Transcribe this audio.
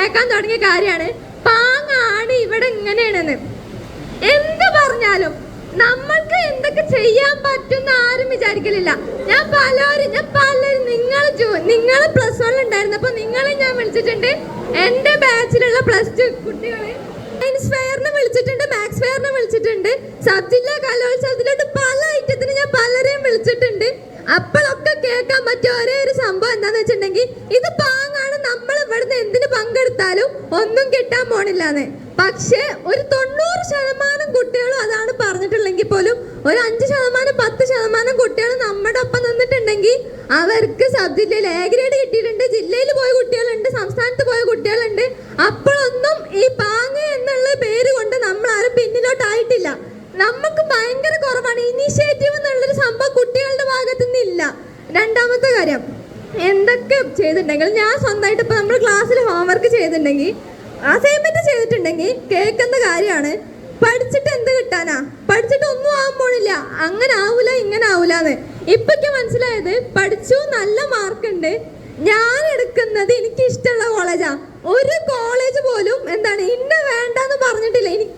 കേൾക്കാൻ തുടങ്ങിയ കാര്യമാണ് പാങ്ങാണ് ഇവിടെ ഇങ്ങനെയാണെന്ന്. എന്ത് പറഞ്ഞാലും നമ്മൾക്ക് എന്തൊക്കെ ചെയ്യാൻ പറ്റുന്ന ആരും വിചാരിക്കലില്ല. ഞാൻ പലരും നിങ്ങൾ പ്ലസ് വൺ ഉണ്ടായിരുന്നപ്പോ നിങ്ങളെ ഞാൻ വിളിച്ചിട്ടുണ്ട്. എന്റെ ബാച്ചിലുള്ള +2 കുട്ടികളെ സയൻസ് ഫെയറിന് വിളിച്ചിട്ടുണ്ട്, മാത്സ് ഫെയറിന് വിളിച്ചിട്ടുണ്ട്, സബ് ജില്ലാ കലോത്സവത്തിലോട്ട് പല ഐറ്റത്തിന് ഞാൻ പലരെയും വിളിച്ചിട്ടുണ്ട്. അപ്പോഴൊക്കെ കേൾക്കാൻ പറ്റിയ ഒരേ ഒരു സംഭവം എന്താന്ന് വെച്ചിട്ടുണ്ടെങ്കിൽ ഇത് പാങ്ങാണ്, നമ്മൾ ഇവിടുന്ന് എന്തിന് പങ്കെടുത്താലും ഒന്നും കിട്ടാൻ പോണില്ലാന്ന്. പക്ഷെ ഒരു 90% കുട്ടികളും അതാണ് പറഞ്ഞിട്ടുള്ളെങ്കിൽ പോലും ഒരു 5% 10% കുട്ടികൾ നമ്മുടെ ഒപ്പം നിന്നിട്ടുണ്ടെങ്കിൽ അവർക്ക് സബ് ജില്ലയിൽ എ ഗ്രേഡ് കിട്ടിയിട്ടുണ്ട്, ജില്ലയിൽ പോയ കുട്ടികളുണ്ട്, സംസ്ഥാനത്ത് പോയ കുട്ടികളുണ്ട്. അപ്പോഴൊന്നും ഈ പാങ്ങ എന്നുള്ള പേര് കൊണ്ട് നമ്മൾ ആരും പിന്നിലോട്ടായിട്ടില്ല. നമുക്ക് ഭയങ്കര കുറവാണ്. ഇനീഷ്യേറ്റീവ് എന്നുള്ളൊരു സംഭവം കുട്ടികളുടെ ഭാഗത്തു നിന്നില്ല. രണ്ടാമത്തെ കാര്യം, എന്തൊക്കെ ചെയ്തിട്ടുണ്ടെങ്കിൽ ഞാൻ സ്വന്തമായിട്ട് ഇപ്പൊ നമ്മൾ ക്ലാസ്സിൽ ഹോംവർക്ക് ചെയ്തിട്ടുണ്ടെങ്കിൽ അസൈൻമെന്റ് ചെയ്തിട്ടുണ്ടെങ്കിൽ കേൾക്കുന്ന കാര്യമാണ് പഠിച്ചിട്ട് എന്ത് കിട്ടാനാ, പഠിച്ചിട്ട് ഒന്നും ആവാൻ പോണില്ല, അങ്ങനെ ആവൂല ഇങ്ങനെ ആവൂലെന്ന്. ഇപ്പൊക്കെ മനസ്സിലായത് പഠിച്ചു, നല്ല മാർക്കുണ്ട്, ഞാൻ എടുക്കുന്നത് എനിക്ക് ഇഷ്ടമുള്ള കോളേജാ. ഒരു കോളേജ് പോലും എന്താണ് ഇന്ന വേണ്ടെന്ന് പറഞ്ഞിട്ടില്ല. എനിക്ക്